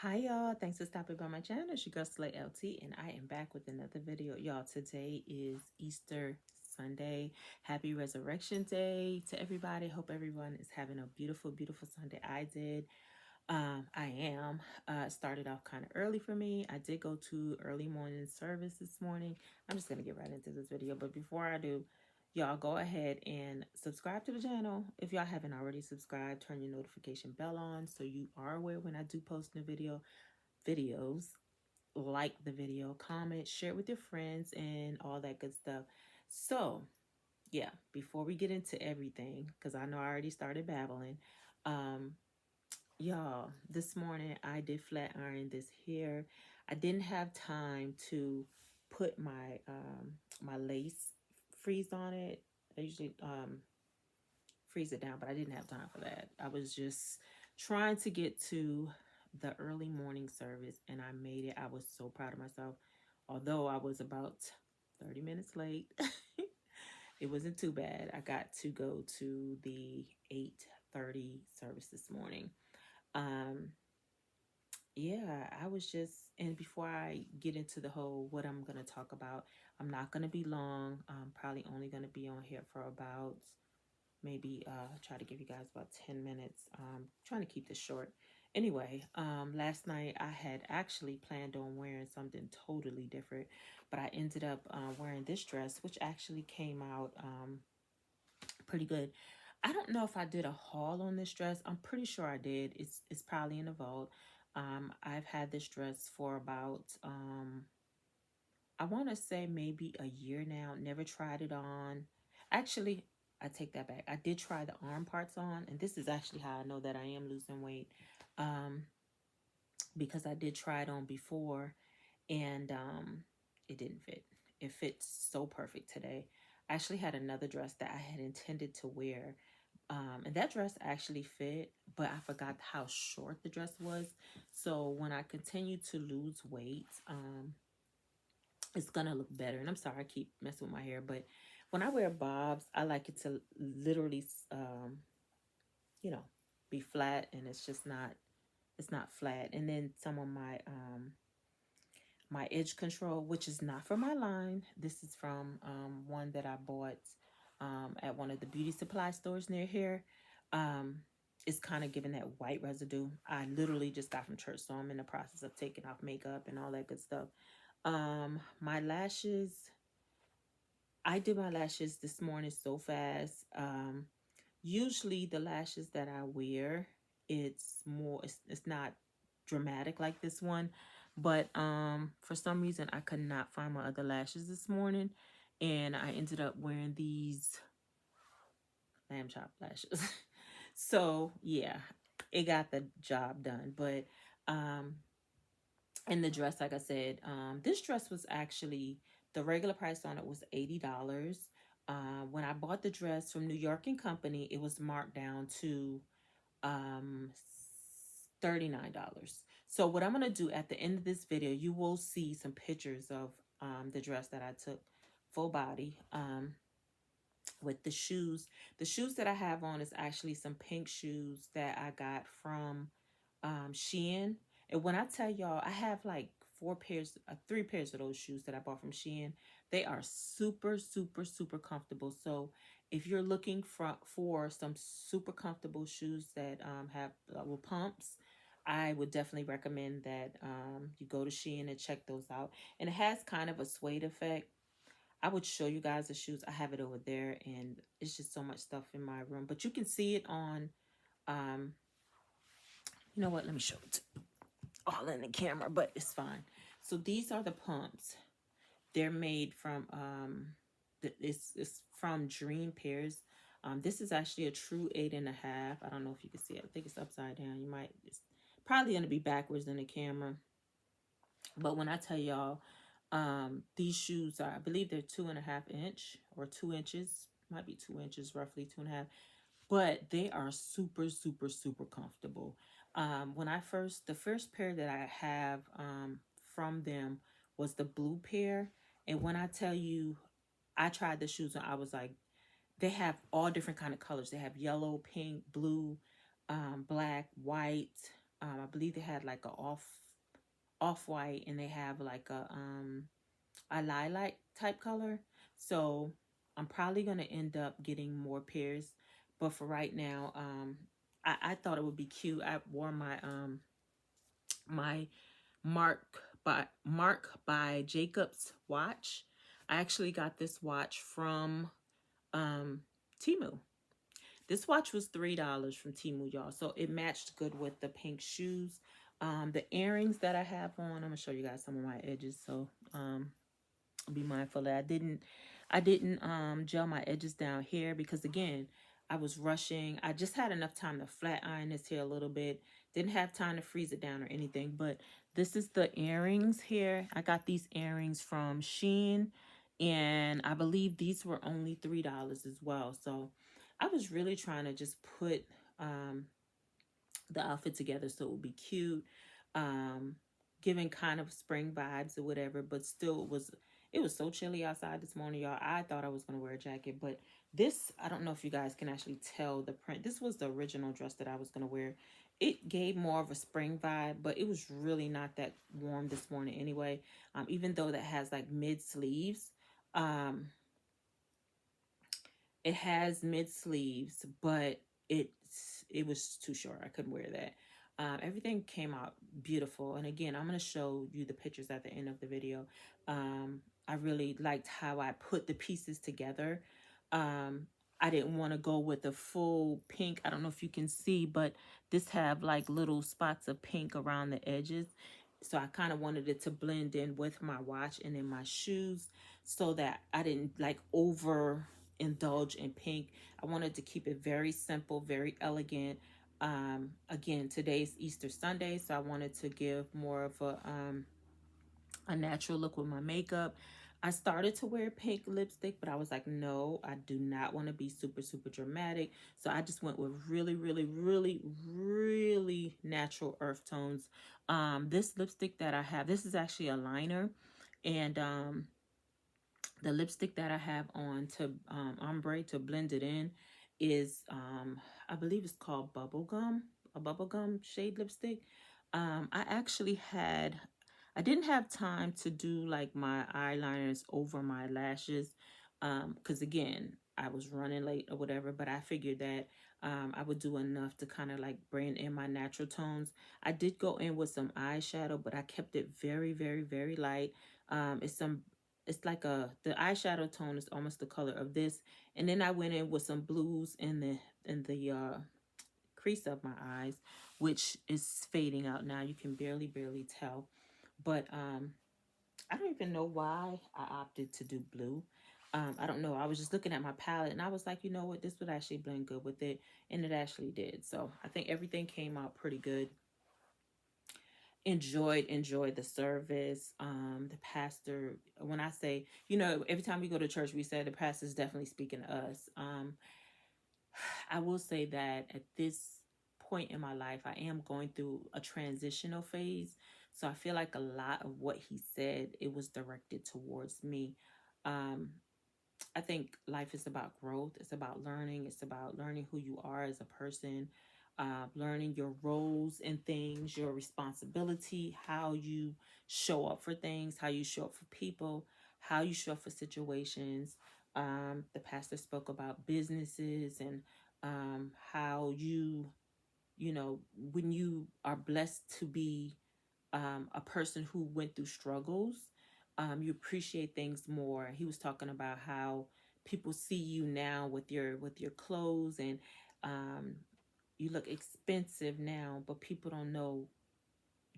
Hi y'all, thanks for stopping by my channel. It's your girl Slay LT and I am back with another video. Y'all, today is Easter Sunday. Happy Resurrection Day to everybody. Hope everyone is having a beautiful, beautiful Sunday. I did. I am. Started off kind of early for me. I did go to early morning service this morning. I'm just going to get right into this video. But before I do, y'all go ahead and subscribe to the channel. If y'all haven't already subscribed, turn your notification bell on so you are aware when I do post new videos. Like the video, comment, share it with your friends, and all that good stuff. So, yeah, before we get into everything, because I know I already started babbling, um, y'all, this morning I did flat iron this hair. I didn't have time to put my lace freeze on it. I usually freeze it down, but I didn't have time for that. I was just trying to get to the early morning service and I made it. I was so proud of myself. Although I was about 30 minutes late, it wasn't too bad. I got to go to the 8:30 service this morning. Um, yeah, I was just, and before I get into the whole what I'm going to talk about, I'm not going to be long. I'm probably only going to be on here for about maybe try to give you guys about 10 minutes. Trying to keep this short. Anyway, last night I had actually planned on wearing something totally different, but I ended up wearing this dress, which actually came out pretty good. I don't know if I did a haul on this dress. I'm pretty sure I did. It's probably in the vault. I've had this dress for about I want to say maybe a year now. Never tried it on. Actually, I take that back. I did try the arm parts on, and this is actually how I know that I am losing weight. Um, because I did try it on before, and it didn't fit. It fits so perfect today. I actually had another dress that I had intended to wear, and that dress actually fit, but I forgot how short the dress was. So when I continue to lose weight, it's gonna look better. And I'm sorry I keep messing with my hair, but when I wear bobs, I like it to literally you know, be flat, and it's not flat. And then some of my edge control, which is not from my line. This is from one that I bought at one of the beauty supply stores near here. Um it's kind of giving that white residue. I literally just got from church, so I'm in the process of taking off makeup and all that good stuff. My lashes, I did my lashes this morning so fast. Usually the lashes that I wear, it's not dramatic like this one, but for some reason I could not find my other lashes this morning, and I ended up wearing these lamb chop lashes. So yeah, it got the job done. But um and the dress, like I said, this dress was actually, the regular price on it was $80. When I bought the dress from New York and Company, it was marked down to um, $39. So what I'm going to do at the end of this video, you will see some pictures of the dress that I took full body with the shoes. The shoes that I have on is actually some pink shoes that I got from Shein. And when I tell y'all, I have like three pairs of those shoes that I bought from Shein. They are super, super, super comfortable. So if you're looking for some super comfortable shoes that have little pumps, I would definitely recommend that you go to Shein and check those out. And it has kind of a suede effect. I would show you guys the shoes. I have it over there, and it's just so much stuff in my room. But you can see it on, um, you know what? Let me show it all in the camera, but it's fine. So these are the pumps. They're made from it's from Dream Pairs. This is actually a true 8.5. I don't know if you can see it. I think it's upside down. It's probably gonna be backwards in the camera. But when I tell y'all, these shoes are, I believe they're 2.5 inch or 2 inches, might be 2 inches, roughly 2.5. But they are super, super, super comfortable. The first pair that I have from them was the blue pair. And when I tell you, I tried the shoes and I was like, they have all different kind of colors. They have yellow, pink, blue, black, white. I believe they had like a off-white, and they have like a lilac type color. So I'm probably going to end up getting more pairs. But for right now, I thought it would be cute. I wore my Mark by Jacobs watch. I actually got this watch from Temu. This watch was $3 from Temu, y'all. So it matched good with the pink shoes. The earrings that I have on, I'm gonna show you guys some of my edges. So be mindful that I didn't gel my edges down here, because again, I was rushing. I just had enough time to flat iron this here a little bit. Didn't have time to freeze it down or anything. But this is the earrings here. I got these earrings from Shein, and I believe these were only $3 as well. So I was really trying to just put um the outfit together so it would be cute, um, giving kind of spring vibes or whatever, but still it was so chilly outside this morning, y'all. I thought I was gonna wear a jacket, but this, I don't know if you guys can actually tell the print. This was the original dress that I was gonna wear. It gave more of a spring vibe, but it was really not that warm this morning anyway. Even though that has like mid sleeves. Um, it has mid sleeves, but it was too short. I couldn't wear that. Everything came out beautiful, and again, I'm gonna show you the pictures at the end of the video. I really liked how I put the pieces together. Um, I didn't want to go with the full pink. I don't know if you can see, but this have like little spots of pink around the edges. So I kind of wanted it to blend in with my watch and then my shoes, so that I didn't like over indulge in pink. I wanted to keep it very simple, very elegant. Again, today's Easter Sunday, so I wanted to give more of a natural look with my makeup. I started to wear pink lipstick, but I was like, no, I do not want to be super, super dramatic. So I just went with really, really, really, really natural earth tones. This lipstick that I have, this is actually a liner, and the lipstick that I have on to ombre to blend it in is I believe it's called bubblegum, a bubblegum shade lipstick. I didn't have time to do like my eyeliners over my lashes, because again, I was running late or whatever, but I figured that I would do enough to kind of like bring in my natural tones. I did go in with some eyeshadow, but I kept it very, very, very light. It's like the eyeshadow tone is almost the color of this, and then I went in with some blues in the crease of my eyes, which is fading out now. You can barely tell, but I don't even know why I opted to do blue. I don't know. I was just looking at my palette and I was like, you know what, this would actually blend good with it, and it actually did. So I think everything came out pretty good. Enjoyed the service. The pastor, when I say, every time we go to church, we say the pastor's definitely speaking to us. I will say that at this point in my life, I am going through a transitional phase. So I feel like a lot of what he said, it was directed towards me. Um, I think life is about growth. It's about learning. It's about learning who you are as a person, learning your roles and things, your responsibility, how you show up for things, how you show up for people, how you show up for situations. The pastor spoke about businesses and how when you are blessed to be a person who went through struggles, you appreciate things more. He was talking about how people see you now with your clothes, and um, you look expensive now, but people don't know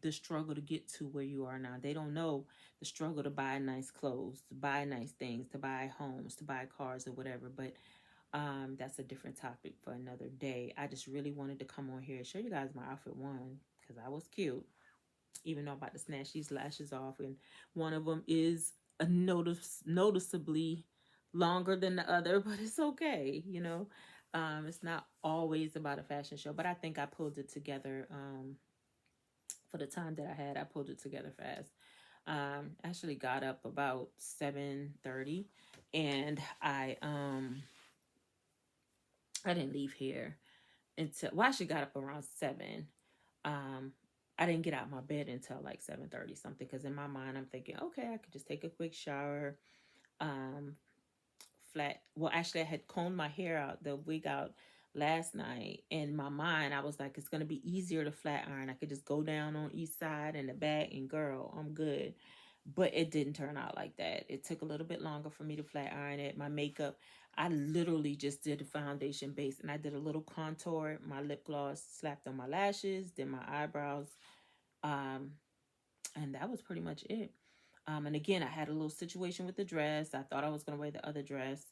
the struggle to get to where you are now. They don't know the struggle to buy nice clothes, to buy nice things, to buy homes, to buy cars or whatever. But that's a different topic for another day. I just really wanted to come on here and show you guys my outfit one, because I was cute, even though I'm about to snatch these lashes off, and one of them is noticeably longer than the other, but it's okay. It's not always about a fashion show, but I think I pulled it together. For the time that I had, I pulled it together fast. Actually got up about 7:30, and I didn't leave here until, well, I actually got up around 7. Um, I didn't get out of my bed until like 7:30 something, because in my mind I'm thinking, okay, I could just take a quick shower. Um, flat. Well, actually, I had combed my hair out, the wig out last night. In my mind, I was like, it's gonna be easier to flat iron. I could just go down on each side and the back, and girl, I'm good. But it didn't turn out like that. It took a little bit longer for me to flat iron it. My makeup, I literally just did a foundation base, and I did a little contour, my lip gloss, slapped on my lashes, then my eyebrows, um, and that was pretty much it. And again, I had a little situation with the dress. I thought I was going to wear the other dress.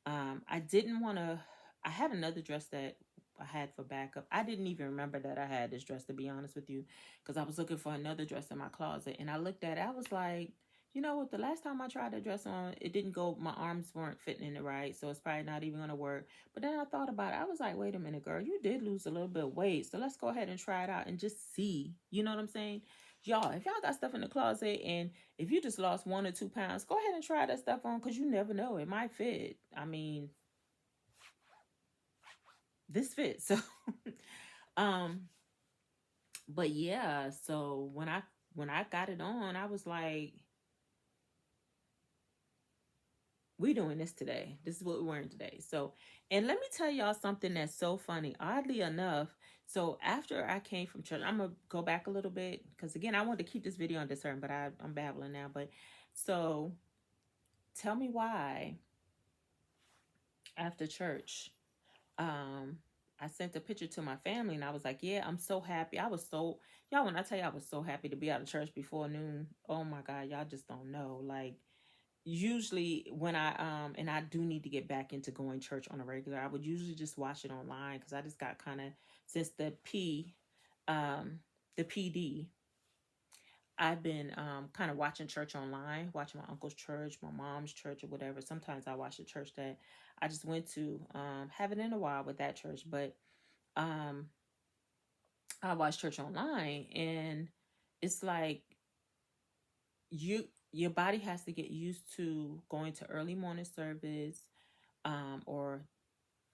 I didn't want to. I had another dress that I had for backup. I didn't even remember that I had this dress, to be honest with you, because I was looking for another dress in my closet. And I looked at it. I was like, you know what? The last time I tried that dress on, it didn't go. My arms weren't fitting in it right. So it's probably not even going to work. But then I thought about it. I was like, wait a minute, girl. You did lose a little bit of weight. So let's go ahead and try it out and just see. You know what I'm saying? Y'all, if y'all got stuff in the closet, and if you just lost 1 or 2 pounds, go ahead and try that stuff on, because you never know. It might fit. I mean, this fits. So um, but yeah, so when I got it on, I was like, we doing this today. This is what we're wearing today. So, and let me tell y'all something that's so funny. Oddly enough, so after I came from church, I'm gonna go back a little bit, because again, I wanted to keep this video undetermined, but I'm babbling now. But so tell me why after church, um, I sent a picture to my family, and I was like, yeah, I'm so happy. I was so, y'all, when I tell you I was so happy to be out of church before noon, oh my God, y'all just don't know. Like, usually when and I do need to get back into going church on a regular, I would usually just watch it online, because I just got kind of, since um, the PD, I've been kind of watching church online, watching my uncle's church, my mom's church, or whatever. Sometimes I watch the church that I just went to. Haven't in a while with that church, but um, I watch church online, and it's like your body has to get used to going to early morning service, or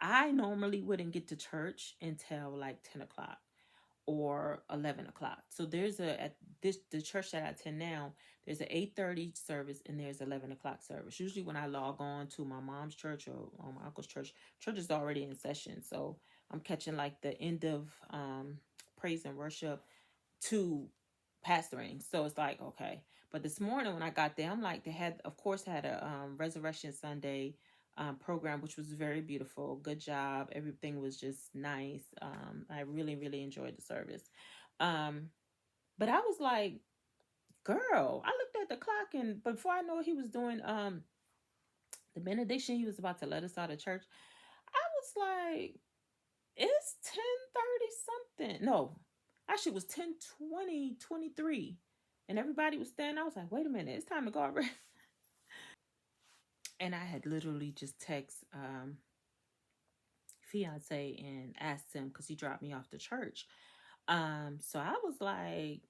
I normally wouldn't get to church until like 10 o'clock or 11 o'clock. So there's at this the church that I attend now, there's an 8:30 service and there's 11 o'clock service. Usually when I log on to my mom's church or my uncle's church, church is already in session. So I'm catching like the end of praise and worship to pastoring. So it's like, okay. But this morning when I got there, I'm like, they had, of course, had a Resurrection Sunday program, which was very beautiful. Good job. Everything was just nice. I really, really enjoyed the service. Um, but I was like, girl, I looked at the clock, and before I know it, he was doing the benediction. He was about to let us out of church. I was like, it's 10:30 something. No, actually it was 10:20, 23. And everybody was standing. I was like, wait a minute, it's time to go already. And I had literally just text fiance and asked him, because he dropped me off to church. So I was like,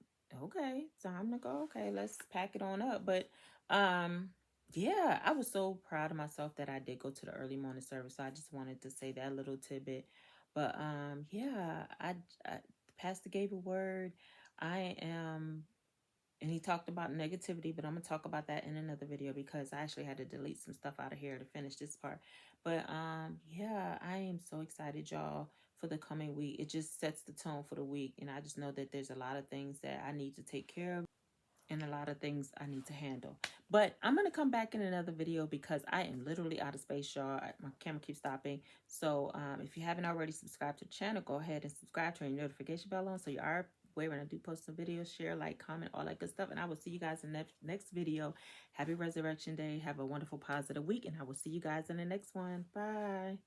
okay, time to go. Okay, let's pack it on up. But yeah, I was so proud of myself that I did go to the early morning service. So I just wanted to say that little tidbit. But yeah, I pastor gave a word. I am, and he talked about negativity, but I'm gonna talk about that in another video, because I actually had to delete some stuff out of here to finish this part. But yeah, I am so excited, y'all, for the coming week. It just sets the tone for the week, and I just know that there's a lot of things that I need to take care of and a lot of things I need to handle. But I'm going to come back in another video, because I am literally out of space, y'all. My camera keeps stopping. So if you haven't already subscribed to the channel, go ahead and subscribe, turn your notification bell on, so you are aware when I do post some videos. Share, like, comment, all that good stuff. And I will see you guys in the next video. Happy Resurrection Day. Have a wonderful, positive week. And I will see you guys in the next one. Bye.